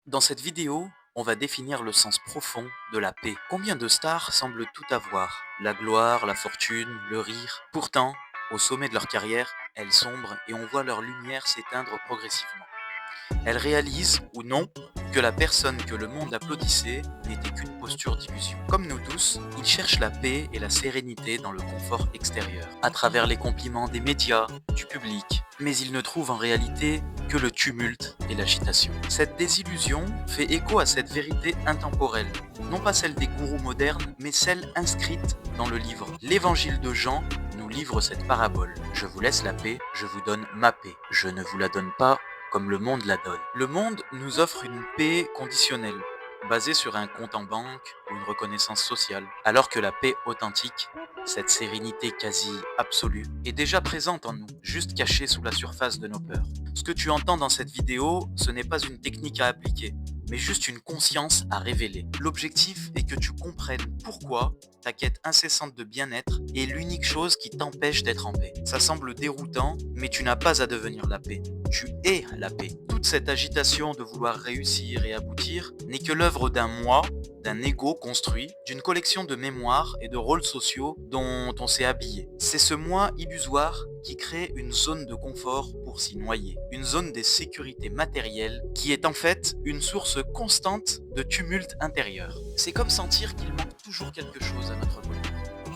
Dans cette vidéo, on va définir le sens profond de la paix. Combien de stars semblent tout avoir? La gloire, la fortune, le rire. Pourtant, au sommet de leur carrière, elles sombrent et on voit leur lumière s'éteindre progressivement. Elles réalisent, ou non, que la personne que le monde applaudissait n'était qu'une posture d'illusion. Comme nous tous, ils cherchent la paix et la sérénité dans le confort extérieur, à travers les compliments des médias, du public, mais ils ne trouvent en réalité que le tumulte et l'agitation. Cette désillusion fait écho à cette vérité intemporelle, non pas celle des gourous modernes, mais celle inscrite dans le livre. L'Évangile de Jean nous livre cette parabole. Je vous laisse la paix, je vous donne ma paix. Je ne vous la donne pas comme le monde la donne. Le monde nous offre une paix conditionnelle, basée sur un compte en banque ou une reconnaissance sociale, alors que la paix authentique, cette sérénité quasi absolue, est déjà présente en nous, juste cachée sous la surface de nos peurs. Ce que tu entends dans cette vidéo, ce n'est pas une technique à appliquer, mais juste une conscience à révéler. L'objectif est que tu comprennes pourquoi ta quête incessante de bien-être est l'unique chose qui t'empêche d'être en paix. Ça semble déroutant, mais tu n'as pas à devenir la paix. Tu es la paix. Toute cette agitation de vouloir réussir et aboutir n'est que l'œuvre d'un moi, d'un ego construit, d'une collection de mémoires et de rôles sociaux dont on s'est habillé. C'est ce moi illusoire qui crée une zone de confort pour s'y noyer, une zone des sécurités matérielles qui est en fait une source constante de tumulte intérieur. C'est comme sentir qu'il manque toujours quelque chose à notre bonheur.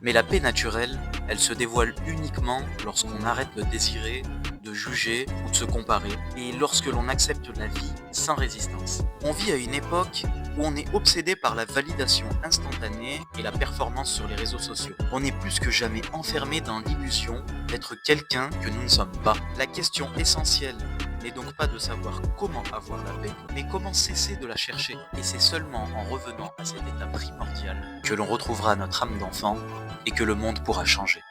Mais la paix naturelle, elle se dévoile uniquement lorsqu'on arrête de désirer, de juger ou de se comparer, et lorsque l'on accepte la vie sans résistance. On vit à une époque où on est obsédé par la validation instantanée et la performance sur les réseaux sociaux. On est plus que jamais enfermé dans l'illusion d'être quelqu'un que nous ne sommes pas. La question essentielle n'est donc pas de savoir comment avoir la paix, mais comment cesser de la chercher. Et c'est seulement en revenant à cet état primordial que l'on retrouvera notre âme d'enfant et que le monde pourra changer.